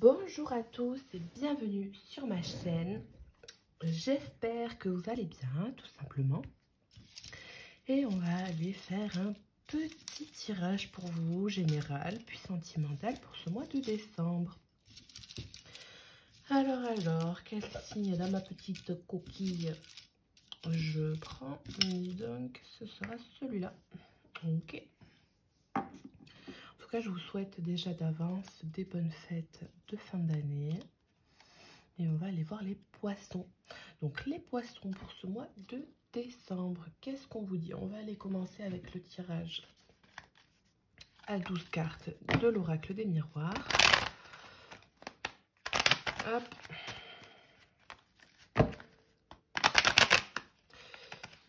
Bonjour à tous et bienvenue sur ma chaîne. J'espère que vous allez bien, tout simplement. Et on va aller faire un petit tirage pour vous, général puis sentimental pour ce mois de décembre. Alors, quel signe dans ma petite coquille je prends? Donc, ce sera celui-là. Ok. En tout cas, je vous souhaite déjà d'avance des bonnes fêtes de fin d'année. Et on va aller voir les poissons. Donc les poissons pour ce mois de décembre. Qu'est-ce qu'on vous dit? On va aller commencer avec le tirage à 12 cartes de l'oracle des miroirs. Hop.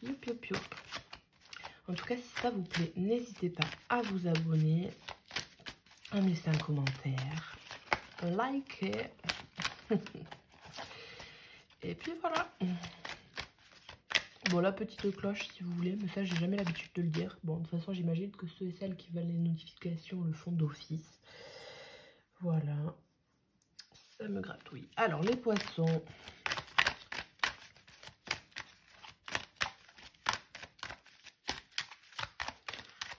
Youp, youp, youp. En tout cas, si ça vous plaît, n'hésitez pas à vous abonner, à me laisser un commentaire, liker. Et puis voilà. Bon, la petite cloche si vous voulez, mais ça j'ai jamais l'habitude de le dire. Bon, de toute façon j'imagine que ceux et celles qui veulent les notifications le font d'office. Voilà. Ça me gratouille. Alors les poissons.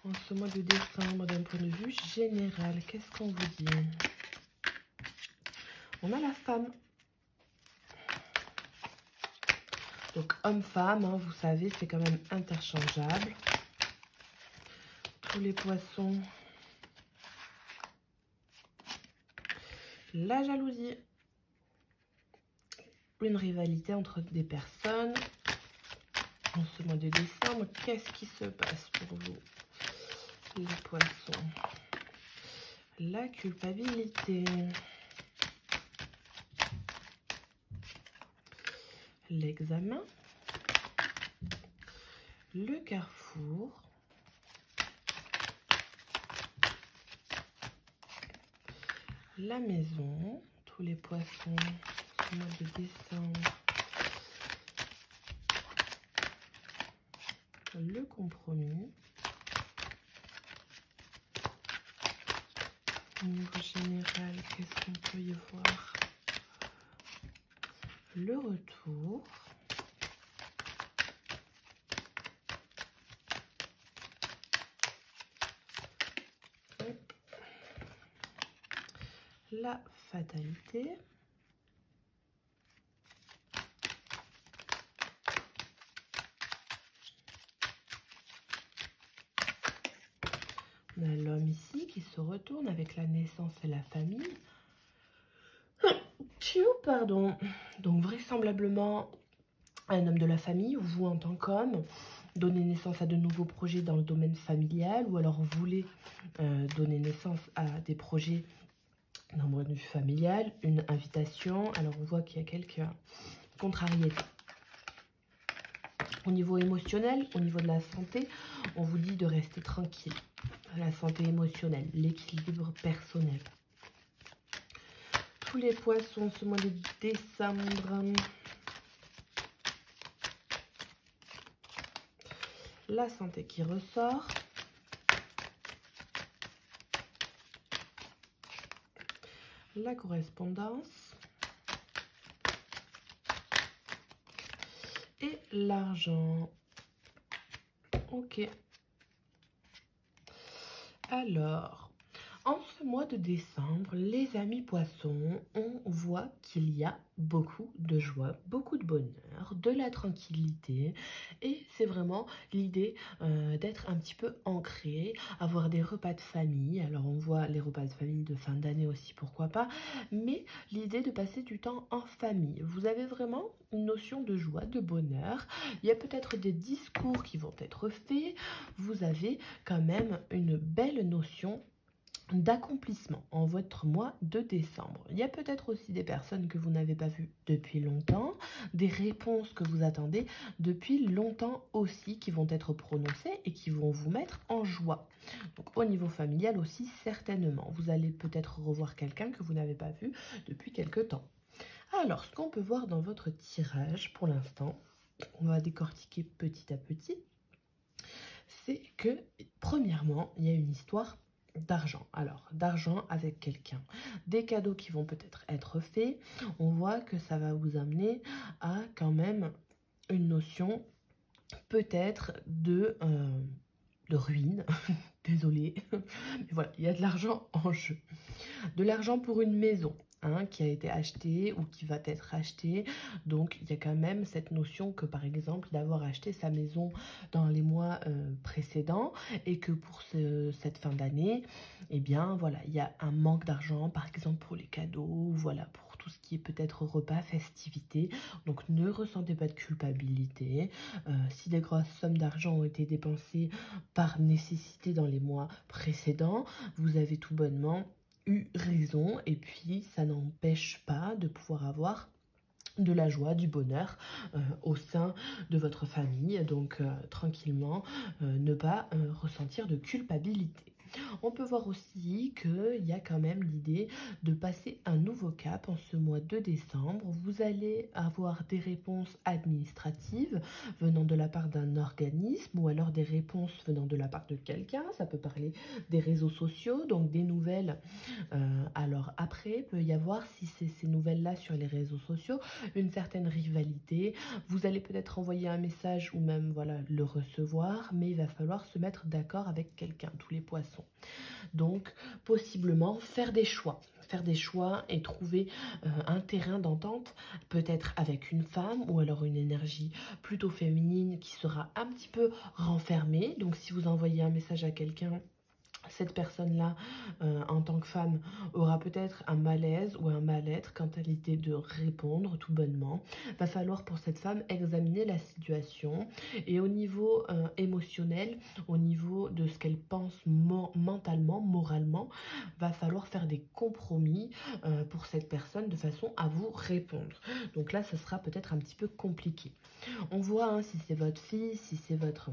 En ce mois de décembre, d'un point de vue général, qu'est-ce qu'on vous dit? On a la femme. Donc homme-femme, hein, vous savez, c'est quand même interchangeable. Tous les poissons. La jalousie. Une rivalité entre des personnes. En ce mois de décembre, qu'est-ce qui se passe pour vous, les poissons? La culpabilité. L'examen. Le carrefour. La maison. Tous les poissons ce mois de décembre. Le compromis. Au niveau général, qu'est-ce qu'on peut y voir? Le retour. Hop. La fatalité. On a l'homme ici qui se retourne avec la naissance et la famille. Pardon. Donc vraisemblablement un homme de la famille ou vous en tant qu'homme donnez naissance à de nouveaux projets dans le domaine familial ou alors voulez donner naissance à des projets d'un point de vue familial, une invitation. Alors on voit qu'il y a quelques contrariétés. Au niveau émotionnel, au niveau de la santé, on vous dit de rester tranquille. La santé émotionnelle, l'équilibre personnel. Tous les poissons ce mois de décembre. La santé qui ressort. La correspondance. Et l'argent. Ok. Alors, en ce mois de décembre, les amis poissons, on voit qu'il y a beaucoup de joie, beaucoup de bonheur, de la tranquillité. Et c'est vraiment l'idée d'être un petit peu ancré, avoir des repas de famille. Alors on voit les repas de famille de fin d'année aussi, pourquoi pas. Mais l'idée de passer du temps en famille. Vous avez vraiment une notion de joie, de bonheur. Il y a peut-être des discours qui vont être faits. Vous avez quand même une belle notion d'accomplissement en votre mois de décembre. Il y a peut-être aussi des personnes que vous n'avez pas vues depuis longtemps, des réponses que vous attendez depuis longtemps aussi qui vont être prononcées et qui vont vous mettre en joie. Donc au niveau familial aussi, certainement. Vous allez peut-être revoir quelqu'un que vous n'avez pas vu depuis quelque temps. Alors, ce qu'on peut voir dans votre tirage pour l'instant, on va décortiquer petit à petit, c'est que premièrement, il y a une histoire d'argent. Alors, d'argent avec quelqu'un. Des cadeaux qui vont peut-être être faits. On voit que ça va vous amener à quand même une notion peut-être de ruine. Désolée. Mais voilà, il y a de l'argent en jeu. De l'argent pour une maison. Qui a été achetée ou qui va être achetée. Donc, il y a quand même cette notion que, par exemple, d'avoir acheté sa maison dans les mois précédents et que pour cette fin d'année, eh bien, voilà, il y a un manque d'argent, par exemple, pour les cadeaux, voilà, pour tout ce qui est peut-être repas, festivités. Donc, ne ressentez pas de culpabilité. Si des grosses sommes d'argent ont été dépensées par nécessité dans les mois précédents, vous avez tout bonnement eu raison, et puis ça n'empêche pas de pouvoir avoir de la joie, du bonheur au sein de votre famille, donc tranquillement ne pas ressentir de culpabilité. On peut voir aussi qu'il y a quand même l'idée de passer un nouveau cap en ce mois de décembre. Vous allez avoir des réponses administratives venant de la part d'un organisme ou alors des réponses venant de la part de quelqu'un. Ça peut parler des réseaux sociaux, donc des nouvelles. Alors après, peut y avoir, si c'est ces nouvelles-là sur les réseaux sociaux, une certaine rivalité. Vous allez peut-être envoyer un message ou même voilà le recevoir, mais il va falloir se mettre d'accord avec quelqu'un, tous les poissons. Donc, possiblement, faire des choix et trouver un terrain d'entente, peut-être avec une femme ou alors une énergie plutôt féminine qui sera un petit peu renfermée. Donc, si vous envoyez un message à quelqu'un, cette personne-là, en tant que femme, aura peut-être un malaise ou un mal-être quant à l'idée de répondre tout bonnement. Va falloir pour cette femme examiner la situation et au niveau émotionnel, au niveau de ce qu'elle pense mentalement, moralement, va falloir faire des compromis pour cette personne de façon à vous répondre. Donc là, ça sera peut-être un petit peu compliqué. On voit si c'est votre fille, si c'est votre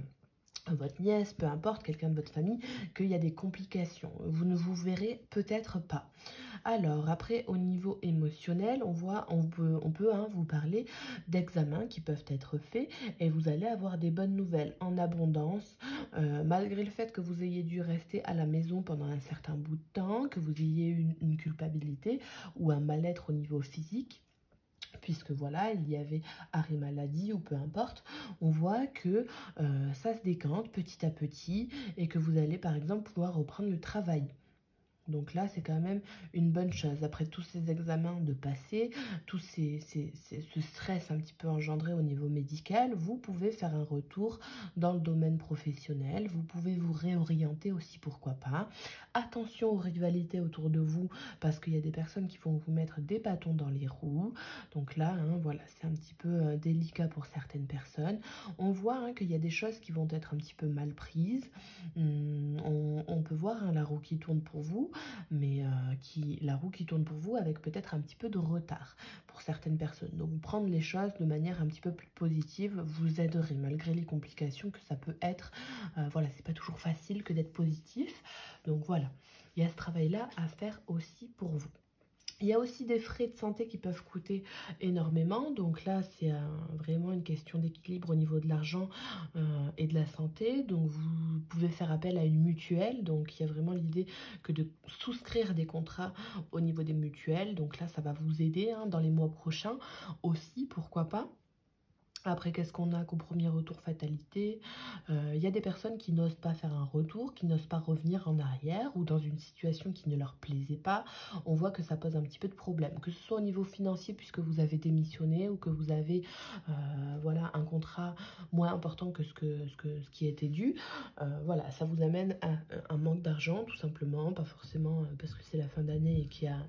nièce, peu importe, quelqu'un de votre famille, qu'il y a des complications. Vous ne vous verrez peut-être pas. Alors, après, au niveau émotionnel, on peut vous parler d'examens qui peuvent être faits et vous allez avoir des bonnes nouvelles en abondance, malgré le fait que vous ayez dû rester à la maison pendant un certain bout de temps, que vous ayez eu une culpabilité ou un mal-être au niveau physique. Puisque voilà, il y avait arrêt maladie ou peu importe, on voit que ça se décante petit à petit et que vous allez par exemple pouvoir reprendre le travail. Donc là, c'est quand même une bonne chose. Après tous ces examens de passé, tout ce stress un petit peu engendré au niveau médical, vous pouvez faire un retour dans le domaine professionnel. Vous pouvez vous réorienter aussi, pourquoi pas. Attention aux rivalités autour de vous, parce qu'il y a des personnes qui vont vous mettre des bâtons dans les roues. Donc là, voilà, c'est un petit peu délicat pour certaines personnes. On voit qu'il y a des choses qui vont être un petit peu mal prises. On peut voir la roue qui tourne pour vous, mais la roue qui tourne pour vous avec peut-être un petit peu de retard pour certaines personnes. Donc prendre les choses de manière un petit peu plus positive vous aiderait malgré les complications que ça peut être. Voilà, c'est pas toujours facile que d'être positif. Donc voilà, il y a ce travail-là à faire aussi pour vous. Il y a aussi des frais de santé qui peuvent coûter énormément. Donc là, c'est vraiment une question d'équilibre au niveau de l'argent et de la santé. Donc vous pouvez faire appel à une mutuelle. Donc il y a vraiment l'idée que de souscrire des contrats au niveau des mutuelles. Donc là, ça va vous aider dans les mois prochains aussi, pourquoi pas. Après, qu'est-ce qu'on a qu'au premier retour fatalité? Il y a des personnes qui n'osent pas faire un retour, qui n'osent pas revenir en arrière ou dans une situation qui ne leur plaisait pas. On voit que ça pose un petit peu de problème, que ce soit au niveau financier puisque vous avez démissionné ou que vous avez voilà, un contrat moins important que ce qui était dû. Voilà, ça vous amène à un manque d'argent tout simplement, pas forcément parce que c'est la fin d'année et qu'il y a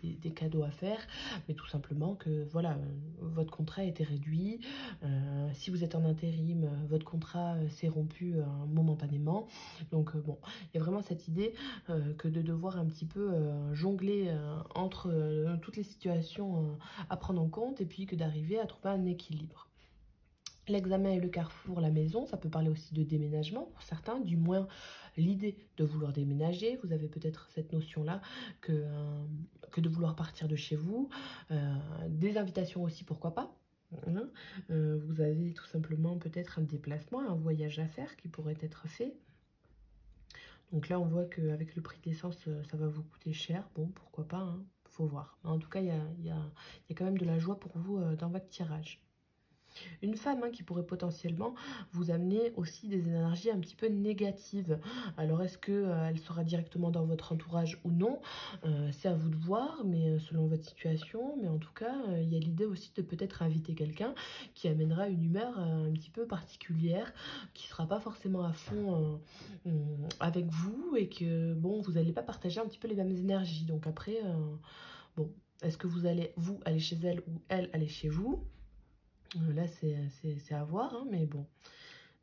des cadeaux à faire, mais tout simplement que voilà, votre contrat a été réduit. Si vous êtes en intérim, votre contrat s'est rompu momentanément. Donc bon, il y a vraiment cette idée que de devoir un petit peu jongler entre toutes les situations à prendre en compte et puis que d'arriver à trouver un équilibre. L'examen et le carrefour, la maison, ça peut parler aussi de déménagement pour certains, du moins l'idée de vouloir déménager. Vous avez peut-être cette notion-là que de vouloir partir de chez vous. Des invitations aussi, pourquoi pas. Vous avez tout simplement peut-être un déplacement, un voyage à faire qui pourrait être fait. Donc là, on voit qu'avec le prix de l'essence, ça va vous coûter cher. Bon, pourquoi pas, hein, faut voir. En tout cas, il y a quand même de la joie pour vous dans votre tirage. Une femme qui pourrait potentiellement vous amener aussi des énergies un petit peu négatives. Alors, est-ce qu'elle sera directement dans votre entourage ou non? C'est à vous de voir, mais selon votre situation. Mais en tout cas, il y a l'idée aussi de peut-être inviter quelqu'un qui amènera une humeur un petit peu particulière, qui ne sera pas forcément à fond avec vous et que, bon, vous n'allez pas partager un petit peu les mêmes énergies. Donc après, bon, est-ce que vous allez, vous, aller chez elle ou elle aller chez vous? Là, c'est à voir, hein, mais bon.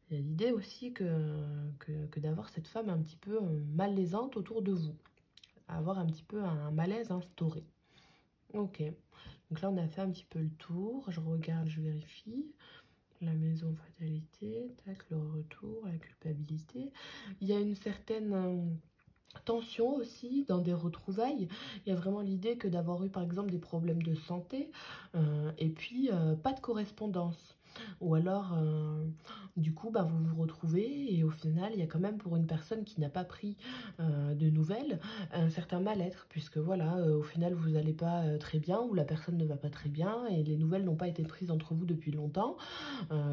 Il y a l'idée aussi que d'avoir cette femme un petit peu malaisante autour de vous. Avoir un petit peu un malaise instauré. Ok. Donc là, on a fait un petit peu le tour. Je regarde, je vérifie. La maison fatalité, tac, le retour, la culpabilité. Il y a une certaine tension aussi dans des retrouvailles. Il y a vraiment l'idée que d'avoir eu par exemple des problèmes de santé et puis pas de correspondance. Ou alors, du coup, bah, vous vous retrouvez et au final, il y a quand même pour une personne qui n'a pas pris de nouvelles, un certain mal-être, puisque voilà, au final, vous n'allez pas très bien ou la personne ne va pas très bien et les nouvelles n'ont pas été prises entre vous depuis longtemps.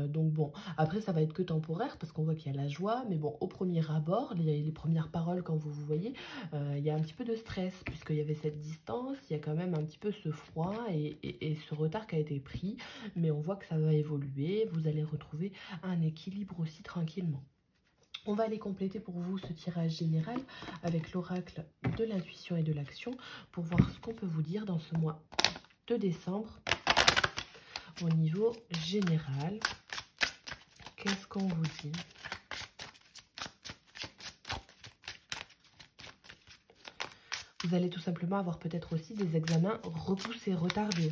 Donc bon, après, ça va être que temporaire parce qu'on voit qu'il y a la joie, mais bon, au premier abord, les premières paroles, quand vous vous voyez, il y a un petit peu de stress puisqu'il y avait cette distance, il y a quand même un petit peu ce froid et ce retard qui a été pris, mais on voit que ça va évoluer, vous allez retrouver un équilibre aussi tranquillement. On va aller compléter pour vous ce tirage général avec l'oracle de l'intuition et de l'action pour voir ce qu'on peut vous dire dans ce mois de décembre au niveau général. Qu'est-ce qu'on vous dit? Vous allez tout simplement avoir peut-être aussi des examens repoussés, retardés.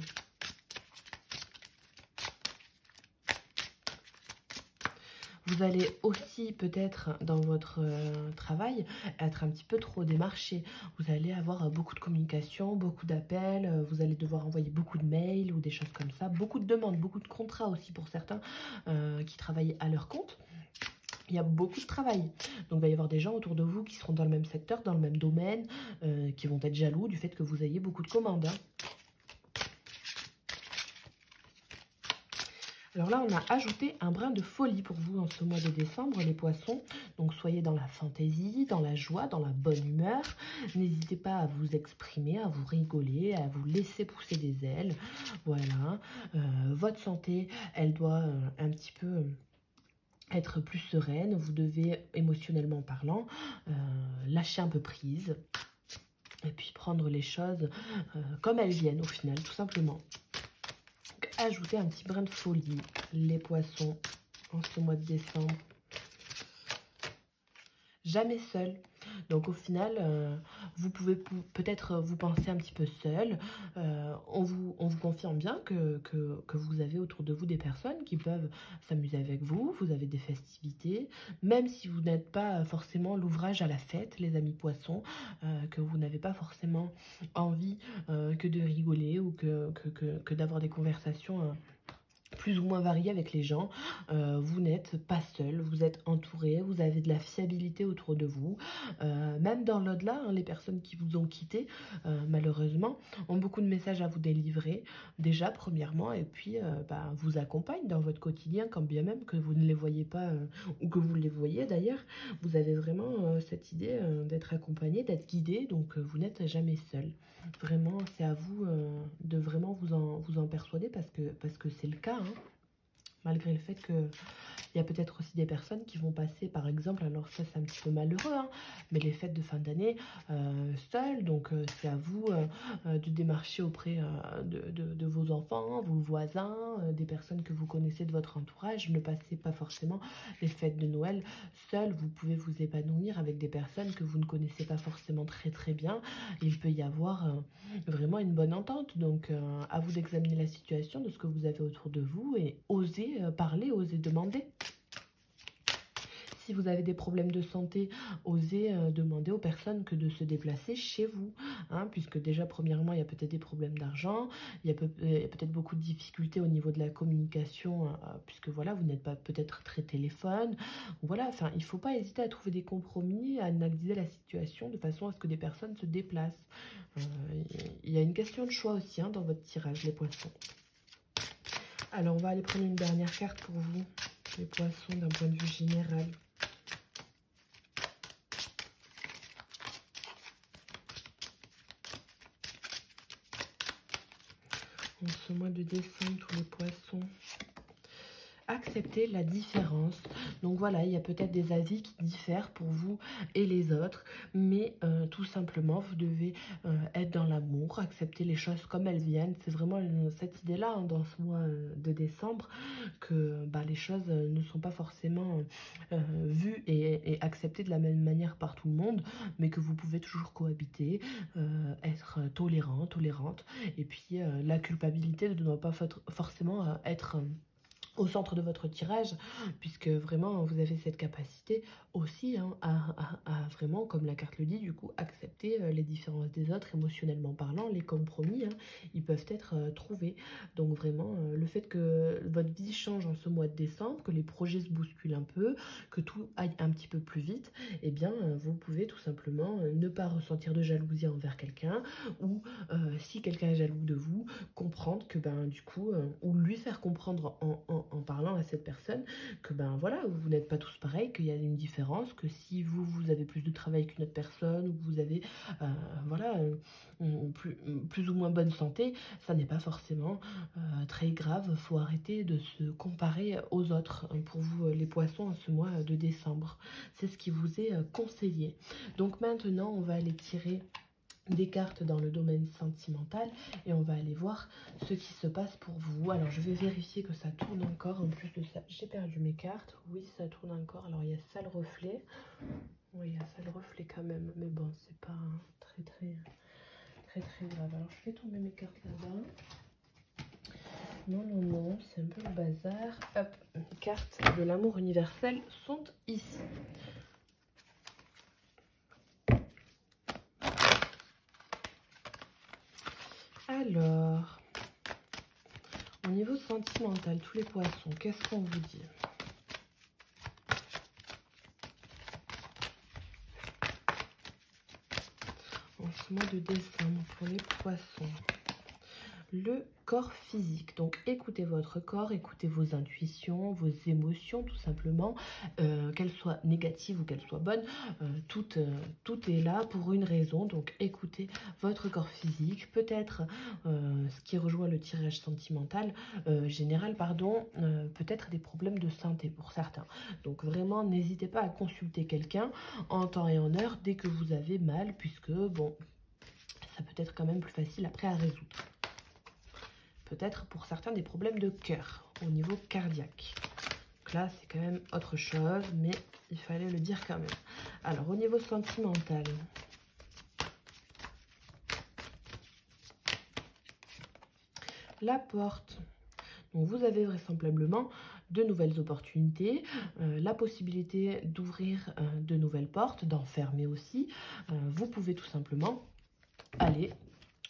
Vous allez aussi peut-être dans votre travail être un petit peu trop démarché. Vous allez avoir beaucoup de communication, beaucoup d'appels, vous allez devoir envoyer beaucoup de mails ou des choses comme ça. Beaucoup de demandes, beaucoup de contrats aussi pour certains qui travaillent à leur compte. Il y a beaucoup de travail. Donc, il va y avoir des gens autour de vous qui seront dans le même secteur, dans le même domaine, qui vont être jaloux du fait que vous ayez beaucoup de commandes. Alors là, on a ajouté un brin de folie pour vous en ce mois de décembre, les poissons. Donc, soyez dans la fantaisie, dans la joie, dans la bonne humeur. N'hésitez pas à vous exprimer, à vous rigoler, à vous laisser pousser des ailes. Voilà. Votre santé, elle doit un petit peu être plus sereine. Vous devez, émotionnellement parlant, lâcher un peu prise. Et puis prendre les choses comme elles viennent au final, tout simplement. Donc, ajoutez un petit brin de folie, les poissons, en ce mois de décembre. Jamais seul. Donc au final, vous pouvez peut-être vous penser un petit peu seul. On vous confirme bien que vous avez autour de vous des personnes qui peuvent s'amuser avec vous. Vous avez des festivités, même si vous n'êtes pas forcément l'ouvrage à la fête, les amis poissons, que vous n'avez pas forcément envie que de rigoler ou que d'avoir des conversations plus ou moins varié avec les gens. Vous n'êtes pas seul, vous êtes entouré, vous avez de la fiabilité autour de vous. Même dans l'au-delà, les personnes qui vous ont quitté, malheureusement, ont beaucoup de messages à vous délivrer, déjà premièrement, et puis vous accompagnent dans votre quotidien, quand bien même que vous ne les voyez pas, ou que vous les voyez d'ailleurs. Vous avez vraiment cette idée d'être accompagné, d'être guidé, donc vous n'êtes jamais seul. Vraiment, c'est à vous de vraiment vous en persuader parce que c'est le cas, hein. Malgré le fait que il y a peut-être aussi des personnes qui vont passer, par exemple, alors ça c'est un petit peu malheureux, hein, mais les fêtes de fin d'année seules, donc c'est à vous de démarcher auprès de vos enfants, vos voisins, des personnes que vous connaissez de votre entourage. Ne passez pas forcément les fêtes de Noël seules, vous pouvez vous épanouir avec des personnes que vous ne connaissez pas forcément très très bien. Il peut y avoir vraiment une bonne entente, donc à vous d'examiner la situation de ce que vous avez autour de vous et oser parler, oser demander. Si vous avez des problèmes de santé, osez demander aux personnes que de se déplacer chez vous, hein, puisque déjà, premièrement, il y a peut-être des problèmes d'argent, il y a peut-être beaucoup de difficultés au niveau de la communication, puisque voilà, vous n'êtes pas peut-être très téléphone. Voilà, enfin, il ne faut pas hésiter à trouver des compromis, à analyser la situation de façon à ce que des personnes se déplacent. Il y a une question de choix aussi hein, dans votre tirage, les poissons. Alors, on va aller prendre une dernière carte pour vous, les poissons, d'un point de vue général. En ce mois de décembre, tous les poissons. Accepter la différence. Donc voilà, il y a peut-être des avis qui diffèrent pour vous et les autres, mais tout simplement, vous devez être dans l'amour, accepter les choses comme elles viennent. C'est vraiment cette idée-là hein, dans ce mois de décembre, que bah, les choses ne sont pas forcément vues et acceptées de la même manière par tout le monde, mais que vous pouvez toujours cohabiter, être tolérant, tolérante, et puis la culpabilité ne doit pas forcément être au centre de votre tirage, puisque vraiment vous avez cette capacité aussi hein, à vraiment, comme la carte le dit, du coup, accepter les différences des autres, émotionnellement parlant, les compromis, hein, ils peuvent être trouvés. Donc vraiment, le fait que votre vie change en ce mois de décembre, que les projets se bousculent un peu, que tout aille un petit peu plus vite, eh bien, vous pouvez tout simplement ne pas ressentir de jalousie envers quelqu'un, ou si quelqu'un est jaloux de vous, comprendre que, ben, du coup, ou lui faire comprendre en parlant à cette personne que ben voilà, vous n'êtes pas tous pareils, qu'il y a une différence, que si vous avez plus de travail qu'une autre personne, ou que vous avez voilà, plus ou moins bonne santé, ça n'est pas forcément très grave. Faut arrêter de se comparer aux autres pour vous les poissons en ce mois de décembre. C'est ce qui vous est conseillé. Donc maintenant, on va aller tirer des cartes dans le domaine sentimental et on va aller voir ce qui se passe pour vous. Alors je vais vérifier que ça tourne encore. En plus de ça, j'ai perdu mes cartes. Oui, ça tourne encore. Alors il y a ça le reflet. Oui, il y a ça le reflet quand même, mais bon, c'est pas très grave. Alors je fais tomber mes cartes là-bas. Non, c'est un peu le bazar. Hop, les cartes de l'amour universel sont ici. Alors, au niveau sentimental, tous les poissons, qu'est-ce qu'on vous dit? En ce mois de décembre, pour les poissons, le corps physique. Donc écoutez votre corps, écoutez vos intuitions, vos émotions tout simplement, qu'elles soient négatives ou qu'elles soient bonnes, tout est là pour une raison. Donc écoutez votre corps physique, peut-être ce qui rejoint le tirage sentimental général, pardon, peut-être des problèmes de santé pour certains. Donc vraiment n'hésitez pas à consulter quelqu'un en temps et en heure dès que vous avez mal, puisque bon, ça peut être quand même plus facile après à résoudre. Peut-être pour certains des problèmes de cœur au niveau cardiaque. Donc là, c'est quand même autre chose, mais il fallait le dire quand même. Alors, au niveau sentimental, la porte. Donc, vous avez vraisemblablement de nouvelles opportunités, la possibilité d'ouvrir de nouvelles portes, d'en fermer aussi. Vous pouvez tout simplement aller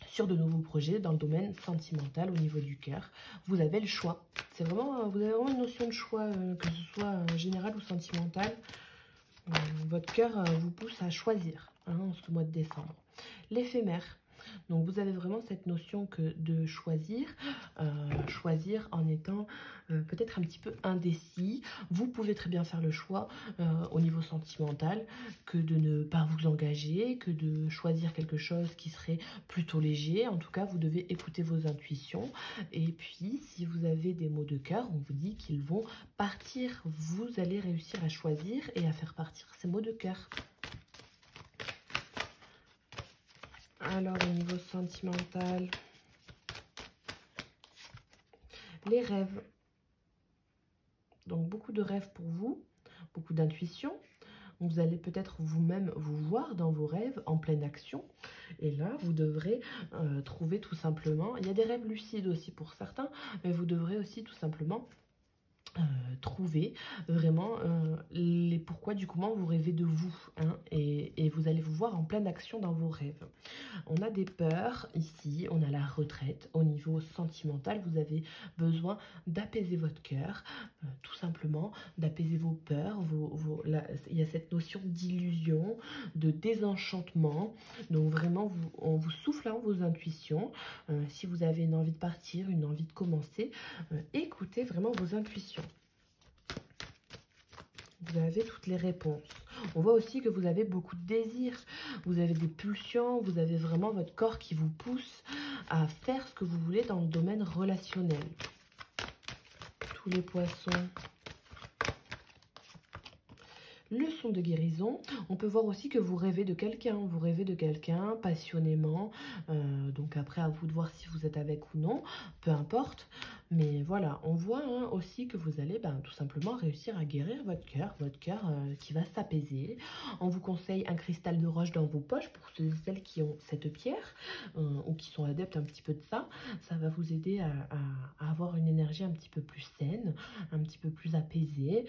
sur de nouveaux projets dans le domaine sentimental au niveau du cœur. Vous avez le choix. C'est vraiment, vous avez vraiment une notion de choix, que ce soit général ou sentimental. Votre cœur vous pousse à choisir hein, en ce mois de décembre. L'éphémère. Donc vous avez vraiment cette notion que de choisir, choisir en étant peut-être un petit peu indécis. Vous pouvez très bien faire le choix au niveau sentimental que de ne pas vous engager, que de choisir quelque chose qui serait plutôt léger. En tout cas, vous devez écouter vos intuitions. Et puis, si vous avez des maux de cœur, on vous dit qu'ils vont partir. Vous allez réussir à choisir et à faire partir ces maux de cœur. Alors, au niveau sentimental, les rêves. Donc, beaucoup de rêves pour vous, beaucoup d'intuition. Vous allez peut-être vous-même vous voir dans vos rêves en pleine action. Et là, vous devrez trouver tout simplement... Il y a des rêves lucides aussi pour certains, mais vous devrez aussi tout simplement trouver vraiment les pourquoi du comment vous rêvez de vous, hein, et vous allez vous voir en pleine action dans vos rêves. On a des peurs ici, on a la retraite. Au niveau sentimental, vous avez besoin d'apaiser votre cœur, tout simplement, d'apaiser vos peurs. Il y a cette notion d'illusion, de désenchantement. Donc vraiment, on vous souffle, hein, vos intuitions. Si vous avez une envie de partir, une envie de commencer, écoutez vraiment vos intuitions. Vous avez toutes les réponses. On voit aussi que vous avez beaucoup de désirs. Vous avez des pulsions. Vous avez vraiment votre corps qui vous pousse à faire ce que vous voulez dans le domaine relationnel. Tous les poissons. Leçon de guérison. On peut voir aussi que vous rêvez de quelqu'un. Vous rêvez de quelqu'un passionnément. Donc après, à vous de voir si vous êtes avec ou non. Peu importe. Mais voilà, on voit, hein, aussi que vous allez tout simplement réussir à guérir votre cœur qui va s'apaiser. On vous conseille un cristal de roche dans vos poches pour ceux et celles qui ont cette pierre ou qui sont adeptes un petit peu de ça. Ça va vous aider à avoir une énergie un petit peu plus saine, un petit peu plus apaisée.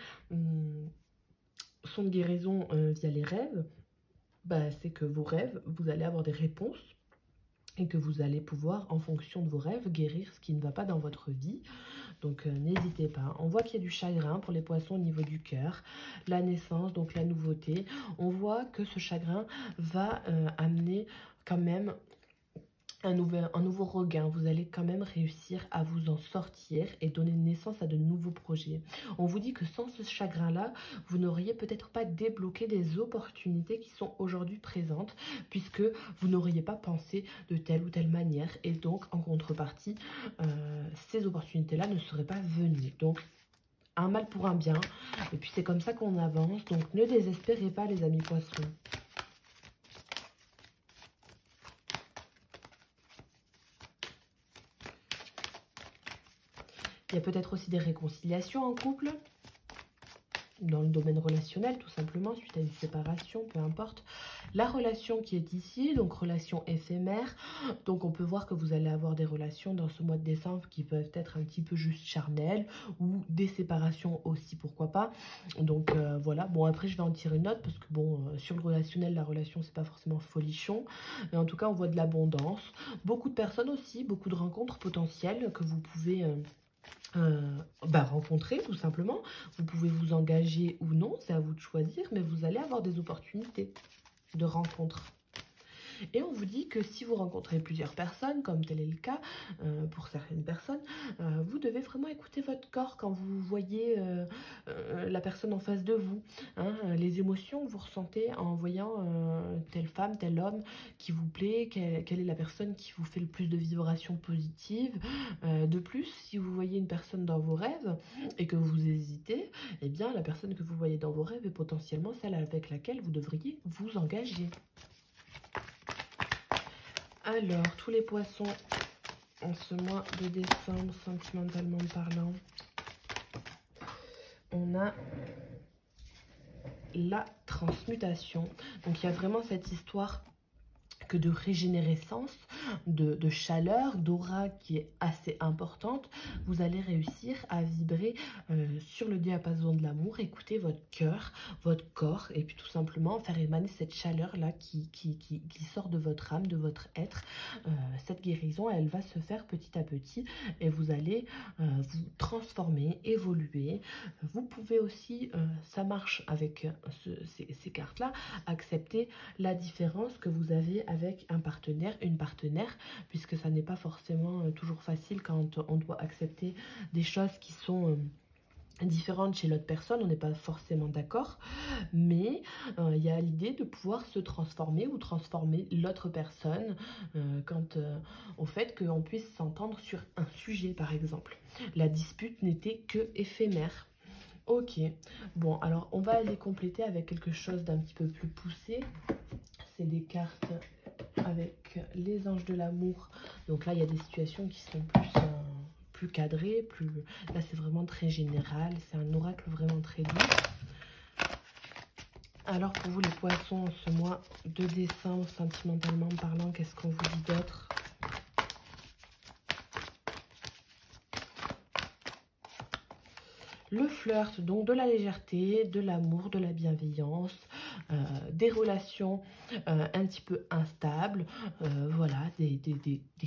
Son de guérison via les rêves, c'est que vos rêves, vous allez avoir des réponses et que vous allez pouvoir, en fonction de vos rêves, guérir ce qui ne va pas dans votre vie. Donc n'hésitez pas. On voit qu'il y a du chagrin pour les poissons au niveau du cœur, la naissance, donc la nouveauté. On voit que ce chagrin va amener quand même un nouveau regain. Vous allez quand même réussir à vous en sortir et donner naissance à de nouveaux projets. On vous dit que sans ce chagrin-là, vous n'auriez peut-être pas débloqué des opportunités qui sont aujourd'hui présentes, puisque vous n'auriez pas pensé de telle ou telle manière. Et donc, en contrepartie, ces opportunités-là ne seraient pas venues. Donc, un mal pour un bien. Et puis, c'est comme ça qu'on avance. Donc, ne désespérez pas, les amis poissons. Il y a peut-être aussi des réconciliations en couple, dans le domaine relationnel, tout simplement, suite à une séparation, peu importe. La relation qui est ici, donc relation éphémère. Donc on peut voir que vous allez avoir des relations dans ce mois de décembre qui peuvent être un petit peu juste charnelles, ou des séparations aussi, pourquoi pas. Donc voilà, bon après je vais en tirer une note, parce que bon, sur le relationnel, la relation c'est pas forcément folichon. Mais en tout cas on voit de l'abondance. Beaucoup de personnes aussi, beaucoup de rencontres potentielles que vous pouvez... rencontrer tout simplement. Vous pouvez vous engager ou non, c'est à vous de choisir, mais vous allez avoir des opportunités de rencontres. Et on vous dit que si vous rencontrez plusieurs personnes, comme tel est le cas pour certaines personnes, vous devez vraiment écouter votre corps quand vous voyez la personne en face de vous. Hein, les émotions que vous ressentez en voyant telle femme, tel homme qui vous plaît, quelle est la personne qui vous fait le plus de vibrations positives. De plus, si vous voyez une personne dans vos rêves et que vous hésitez, eh bien la personne que vous voyez dans vos rêves est potentiellement celle avec laquelle vous devriez vous engager. Alors, tous les poissons en ce mois de décembre, sentimentalement parlant, on a la transmutation. Donc, il y a vraiment cette histoire que de régénérescence, de chaleur, d'aura qui est assez importante. Vous allez réussir à vibrer sur le diapason de l'amour, écouter votre cœur, votre corps, et puis tout simplement faire émaner cette chaleur-là qui sort de votre âme, de votre être. Cette guérison, elle va se faire petit à petit, et vous allez vous transformer, évoluer. Vous pouvez aussi, ça marche avec ces cartes-là, accepter la différence que vous avez avec un partenaire, une partenaire, puisque ça n'est pas forcément toujours facile quand on doit accepter des choses qui sont différentes chez l'autre personne, on n'est pas forcément d'accord, mais il y a l'idée de pouvoir se transformer ou transformer l'autre personne au fait qu'on puisse s'entendre sur un sujet, par exemple. La dispute n'était que éphémère. Ok, bon, alors on va aller compléter avec quelque chose d'un petit peu plus poussé. C'est des cartes avec les anges de l'amour. Donc là, il y a des situations qui sont plus cadrées. Là, c'est vraiment très général. C'est un oracle vraiment très doux. Alors, pour vous, les poissons, en ce mois de décembre, sentimentalement parlant, qu'est-ce qu'on vous dit d'autre ? Le flirt, donc de la légèreté, de l'amour, de la bienveillance, des relations un petit peu instables, voilà, des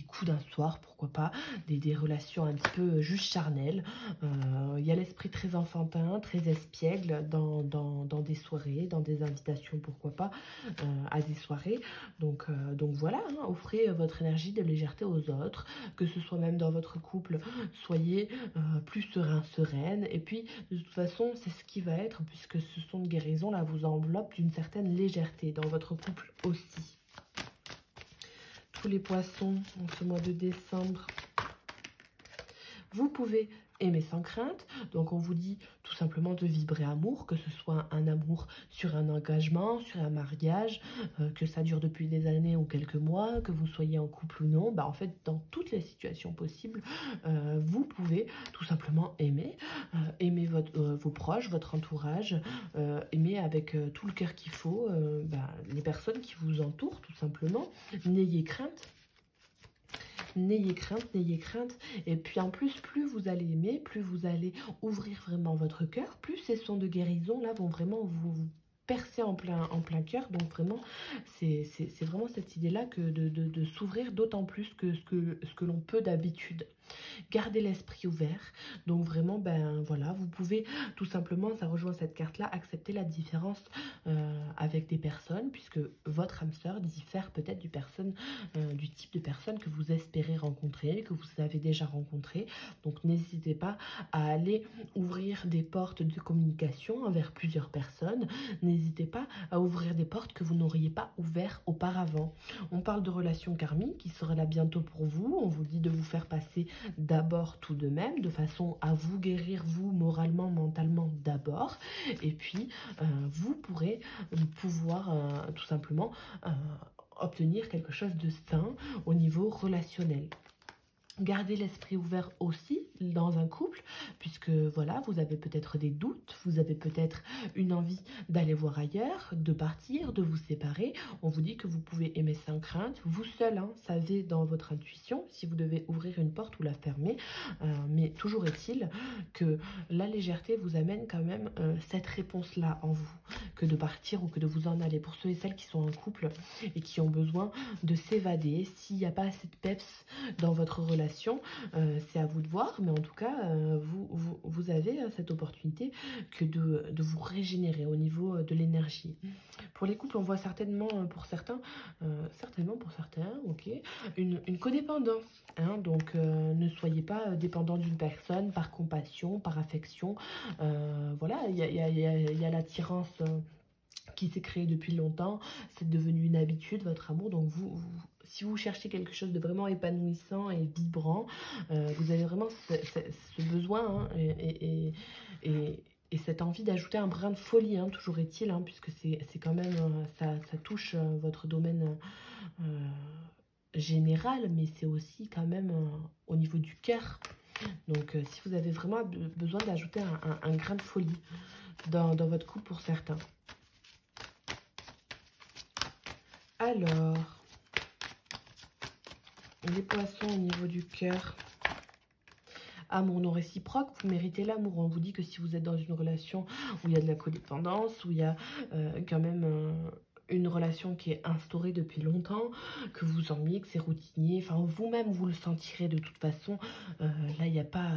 coups d'un soir, pourquoi pas, des relations un petit peu juste charnelles. Il y a l'esprit très enfantin, très espiègle dans des soirées, dans des invitations, pourquoi pas, à des soirées. Donc voilà, hein, offrez votre énergie de légèreté aux autres, que ce soit même dans votre couple, soyez plus serein, sereine. Et puis, de toute façon, c'est ce qui va être, puisque ce son de guérison, là, vous enveloppe d'une certaine légèreté dans votre couple aussi. Tous les poissons, en ce mois de décembre, vous pouvez aimer sans crainte. Donc on vous dit tout simplement de vibrer amour, que ce soit un amour sur un engagement, sur un mariage, que ça dure depuis des années ou quelques mois, que vous soyez en couple ou non. Bah, en fait, dans toutes les situations possibles, vous pouvez tout simplement aimer. Aimer vos proches, votre entourage, aimer avec tout le cœur qu'il faut les personnes qui vous entourent, tout simplement. N'ayez crainte. N'ayez crainte, n'ayez crainte. Et puis en plus, plus vous allez aimer, plus vous allez ouvrir vraiment votre cœur, plus ces sons de guérison là vont vraiment vous percer en plein cœur. Donc vraiment, c'est vraiment cette idée-là que de s'ouvrir d'autant plus que ce que l'on peut d'habitude. Gardez l'esprit ouvert. Donc vraiment, ben voilà, vous pouvez tout simplement, ça rejoint cette carte-là, accepter la différence avec des personnes, puisque votre âme sœur diffère peut-être du type de personne que vous espérez rencontrer, que vous avez déjà rencontré. Donc n'hésitez pas à aller ouvrir des portes de communication envers plusieurs personnes. N'hésitez pas à ouvrir des portes que vous n'auriez pas ouvertes auparavant. On parle de relations karmiques qui sera là bientôt pour vous. On vous dit de vous faire passer d'abord tout de même, de façon à vous guérir, vous, moralement, mentalement d'abord. Et puis, vous pourrez pouvoir tout simplement obtenir quelque chose de sain au niveau relationnel. Gardez l'esprit ouvert aussi dans un couple, puisque voilà, vous avez peut-être des doutes, vous avez peut-être une envie d'aller voir ailleurs, de partir, de vous séparer. On vous dit que vous pouvez aimer sans crainte. Vous seul savez dans votre intuition si vous devez ouvrir une porte ou la fermer. Mais toujours est-il que la légèreté vous amène quand même cette réponse-là en vous, que de partir ou que de vous en aller. Pour ceux et celles qui sont en couple et qui ont besoin de s'évader, s'il n'y a pas assez de peps dans votre relation, c'est à vous de voir, mais en tout cas, vous avez cette opportunité que de vous régénérer au niveau de l'énergie. Pour les couples, on voit certainement pour certains, ok, une codépendance. Donc, ne soyez pas dépendant d'une personne par compassion, par affection. Voilà, il y a l'attirance qui s'est créée depuis longtemps, c'est devenu une habitude, votre amour. Donc si vous cherchez quelque chose de vraiment épanouissant et vibrant, vous avez vraiment ce besoin et cette envie d'ajouter un brin de folie, toujours est-il, puisque c'est quand même, ça touche votre domaine général, mais c'est aussi quand même au niveau du cœur. Donc si vous avez vraiment besoin d'ajouter un grain de folie dans votre couple pour certains. Alors, les poissons au niveau du cœur. Amour non réciproque, vous méritez l'amour. On vous dit que si vous êtes dans une relation où il y a de la codépendance, où il y a quand même une relation qui est instaurée depuis longtemps, que vous ennuyez, que c'est routinier, enfin vous-même vous le sentirez de toute façon. Là il n'y a pas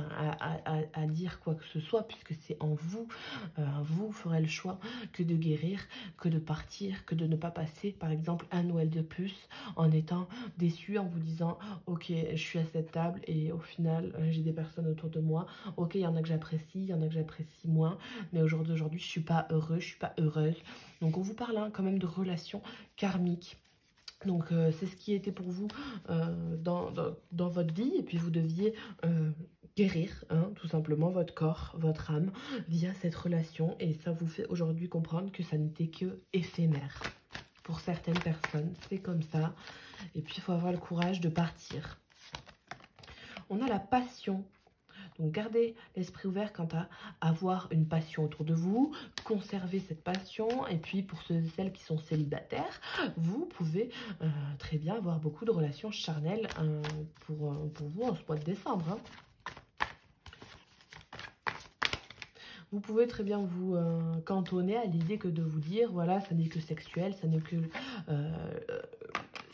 à dire quoi que ce soit, puisque c'est en vous. Vous ferez le choix que de guérir, que de partir, que de ne pas passer par exemple un Noël de plus en étant déçu, en vous disant ok, je suis à cette table et au final j'ai des personnes autour de moi, ok, il y en a que j'apprécie, il y en a que j'apprécie moins, mais aujourd'hui je suis pas heureux, je suis pas heureuse. Donc on vous parle quand même de relations karmiques. Donc c'est ce qui était pour vous dans votre vie, et puis vous deviez guérir tout simplement votre corps, votre âme via cette relation, et ça vous fait aujourd'hui comprendre que ça n'était que éphémère. Pour certaines personnes, c'est comme ça, et puis il faut avoir le courage de partir. On a la passion. Donc gardez l'esprit ouvert quant à avoir une passion autour de vous, conservez cette passion. Et puis pour ceux et celles qui sont célibataires, vous pouvez très bien avoir beaucoup de relations charnelles pour vous en ce mois de décembre. Vous pouvez très bien vous cantonner à l'idée que de vous dire, voilà, ça n'est que sexuel, ça n'est que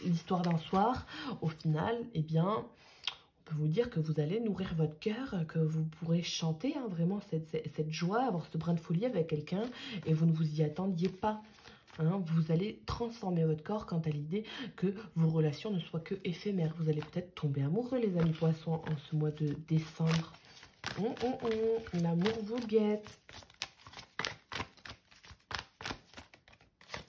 l'histoire d'un soir. Au final, eh bien, on peut vous dire que vous allez nourrir votre cœur, que vous pourrez chanter hein, vraiment cette joie, avoir ce brin de folie avec quelqu'un et vous ne vous y attendiez pas. Hein, vous allez transformer votre corps quant à l'idée que vos relations ne soient que éphémères. Vous allez peut-être tomber amoureux, les amis poissons, en ce mois de décembre. L'amour vous guette.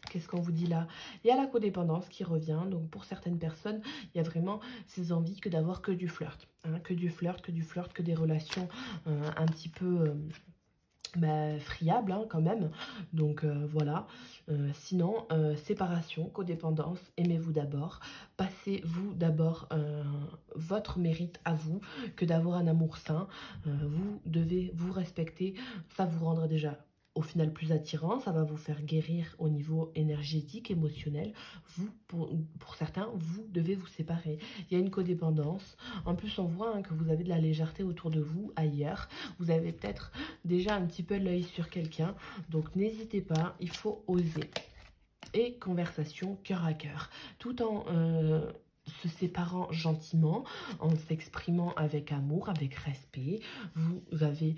Qu'est-ce qu'on vous dit là? Il y a la codépendance qui revient. Donc, pour certaines personnes, il y a vraiment ces envies que d'avoir que du flirt. Hein, que du flirt, que des relations un petit peu... friable hein, quand même, donc voilà. Sinon, séparation, codépendance, aimez-vous d'abord, passez-vous d'abord votre mérite à vous, que d'avoir un amour sain, vous devez vous respecter, ça vous rendra déjà au final plus attirant, ça va vous faire guérir au niveau énergétique, émotionnel. Vous, pour certains, vous devez vous séparer. Il y a une codépendance. En plus, on voit hein, que vous avez de la légèreté autour de vous, ailleurs. Vous avez peut-être déjà un petit peu l'œil sur quelqu'un. Donc, n'hésitez pas, il faut oser. Et conversation cœur à cœur. Tout en se séparant gentiment, en s'exprimant avec amour, avec respect. Vous avez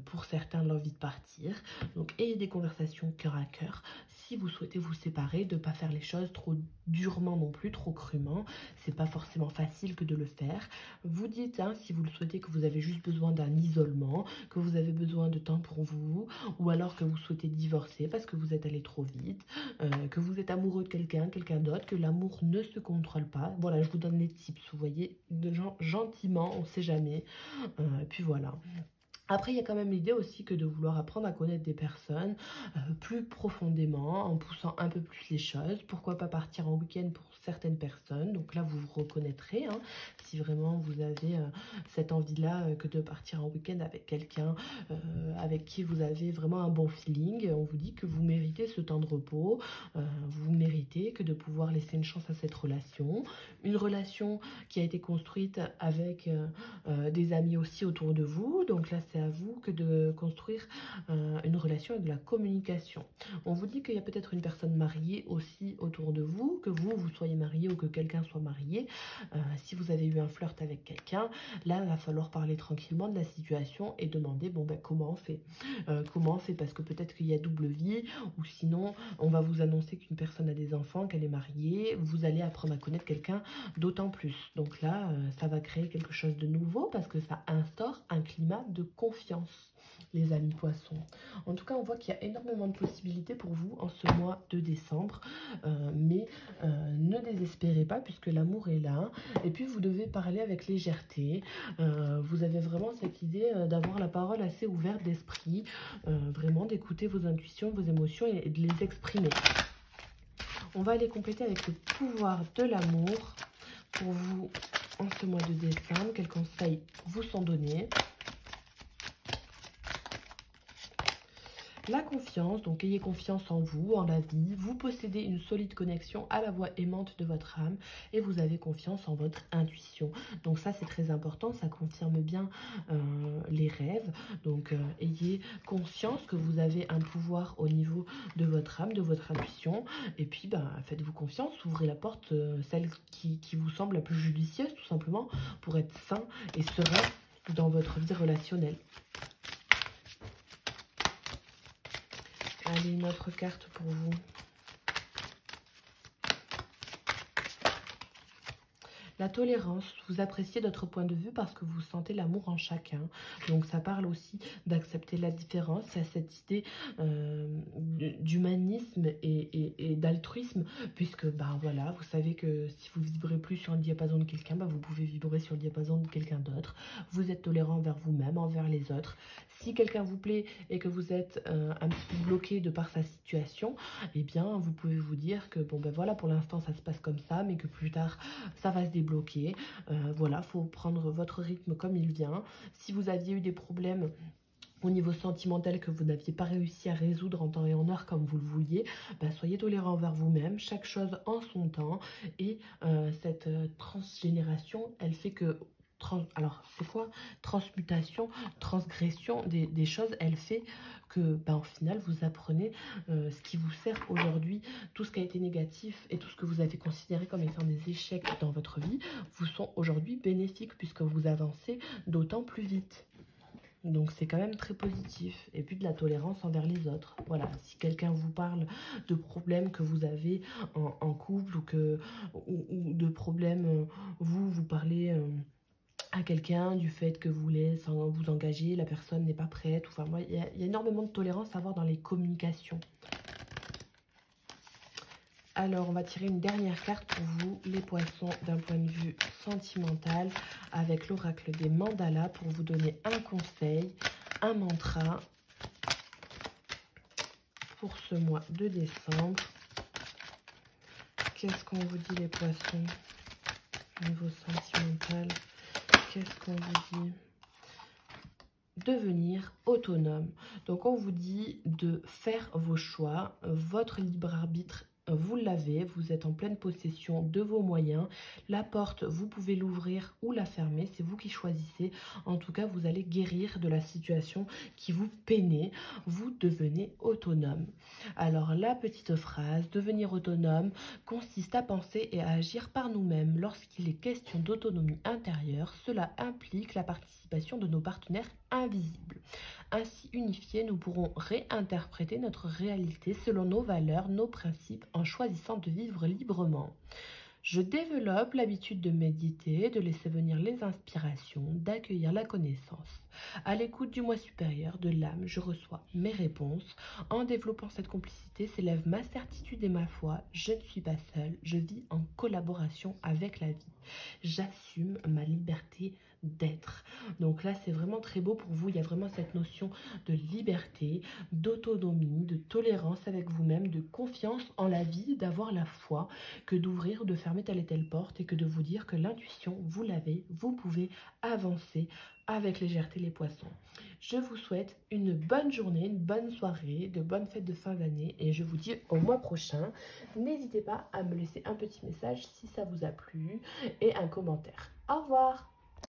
pour certains l'envie de partir. Donc ayez des conversations cœur à cœur. Si vous souhaitez vous séparer, de ne pas faire les choses trop durement non plus, trop crûment. C'est pas forcément facile que de le faire. Vous dites, hein, si vous le souhaitez, que vous avez juste besoin d'un isolement, que vous avez besoin de temps pour vous, ou alors que vous souhaitez divorcer parce que vous êtes allé trop vite, que vous êtes amoureux de quelqu'un d'autre, que l'amour ne se contrôle pas. Voilà, je vous donne les tips, vous voyez, de gens gentiment, on sait jamais. Puis voilà. Après, il y a quand même l'idée aussi que de vouloir apprendre à connaître des personnes plus profondément, en poussant un peu plus les choses. Pourquoi pas partir en week-end pour certaines personnes. Donc là, vous vous reconnaîtrez. Hein, si vraiment vous avez cette envie-là que de partir en week-end avec quelqu'un avec qui vous avez vraiment un bon feeling. On vous dit que vous méritez ce temps de repos. Vous méritez que de pouvoir laisser une chance à cette relation. Une relation qui a été construite avec des amis aussi autour de vous. Donc là, c'est à vous que de construire une relation avec de la communication. On vous dit qu'il y a peut-être une personne mariée aussi autour de vous, que vous soyez marié ou que quelqu'un soit marié. Si vous avez eu un flirt avec quelqu'un, là, il va falloir parler tranquillement de la situation et demander, bon, ben, comment on fait comment on fait, parce que peut-être qu'il y a double vie, ou sinon, on va vous annoncer qu'une personne a des enfants, qu'elle est mariée, vous allez apprendre à connaître quelqu'un d'autant plus. Donc là, ça va créer quelque chose de nouveau, parce que ça instaure un climat de confiance, les amis poissons. En tout cas, on voit qu'il y a énormément de possibilités pour vous en ce mois de décembre, mais ne désespérez pas puisque l'amour est là, et puis vous devez parler avec légèreté. Vous avez vraiment cette idée d'avoir la parole assez ouverte d'esprit, vraiment d'écouter vos intuitions, vos émotions et de les exprimer. On va aller compléter avec le pouvoir de l'amour pour vous en ce mois de décembre. Quels conseils vous sont donnés? La confiance, donc ayez confiance en vous, en la vie. Vous possédez une solide connexion à la voix aimante de votre âme et vous avez confiance en votre intuition. Donc ça, c'est très important, ça confirme bien les rêves. Donc ayez conscience que vous avez un pouvoir au niveau de votre âme, de votre intuition. Et puis, faites-vous confiance, ouvrez la porte, celle qui vous semble la plus judicieuse, tout simplement, pour être sain et serein dans votre vie relationnelle. Allez, une autre carte pour vous. La tolérance, vous appréciez d'autres points de vue parce que vous sentez l'amour en chacun. Donc ça parle aussi d'accepter la différence. Il y a cette idée d'humanisme et d'altruisme, puisque voilà, vous savez que si vous vibrez plus sur le diapason de quelqu'un, vous pouvez vibrer sur le diapason de quelqu'un d'autre. Vous êtes tolérant envers vous-même, envers les autres. Si quelqu'un vous plaît et que vous êtes un petit peu bloqué de par sa situation, eh bien vous pouvez vous dire que voilà, pour l'instant ça se passe comme ça, mais que plus tard ça va se débloquer. Voilà, faut prendre votre rythme comme il vient. Si vous aviez eu des problèmes au niveau sentimental que vous n'aviez pas réussi à résoudre en temps et en heure comme vous le vouliez, soyez tolérant envers vous-même, chaque chose en son temps. Et cette transgénération, elle fait que alors c'est quoi? Transmutation, transgression des choses, elle fait que ben, au final vous apprenez ce qui vous sert aujourd'hui, tout ce qui a été négatif et tout ce que vous avez considéré comme étant des échecs dans votre vie, vous sont aujourd'hui bénéfiques puisque vous avancez d'autant plus vite. Donc c'est quand même très positif. Et puis de la tolérance envers les autres. Voilà, si quelqu'un vous parle de problèmes que vous avez en couple ou de problèmes, vous parlez à quelqu'un du fait que vous voulez vous engager, la personne n'est pas prête. Enfin, moi, il y a énormément de tolérance à avoir dans les communications. Alors, on va tirer une dernière carte pour vous, les poissons, d'un point de vue sentimental, avec l'oracle des mandalas, pour vous donner un conseil, un mantra pour ce mois de décembre. Qu'est-ce qu'on vous dit, les poissons, au niveau sentimental? Qu'est-ce qu'on vous dit? Devenir autonome. Donc, on vous dit de faire vos choix, votre libre arbitre. Vous l'avez, vous êtes en pleine possession de vos moyens. La porte, vous pouvez l'ouvrir ou la fermer, c'est vous qui choisissez. En tout cas, vous allez guérir de la situation qui vous peinait. Vous devenez autonome. Alors, la petite phrase, devenir autonome, consiste à penser et à agir par nous-mêmes. Lorsqu'il est question d'autonomie intérieure, cela implique la participation de nos partenaires invisibles. Ainsi unifiés, nous pourrons réinterpréter notre réalité selon nos valeurs, nos principes, en choisissant de vivre librement. Je développe l'habitude de méditer, de laisser venir les inspirations, d'accueillir la connaissance. À l'écoute du moi supérieur, de l'âme, je reçois mes réponses. En développant cette complicité s'élève ma certitude et ma foi. Je ne suis pas seule, je vis en collaboration avec la vie. J'assume ma liberté d'être. Donc là, c'est vraiment très beau pour vous. Il y a vraiment cette notion de liberté, d'autonomie, de tolérance avec vous-même, de confiance en la vie, d'avoir la foi, que d'ouvrir, de fermer telle et telle porte et que de vous dire que l'intuition, vous l'avez, vous pouvez avancer avec légèreté, les poissons. Je vous souhaite une bonne journée, une bonne soirée, de bonnes fêtes de fin d'année et je vous dis au mois prochain. N'hésitez pas à me laisser un petit message si ça vous a plu et un commentaire. Au revoir!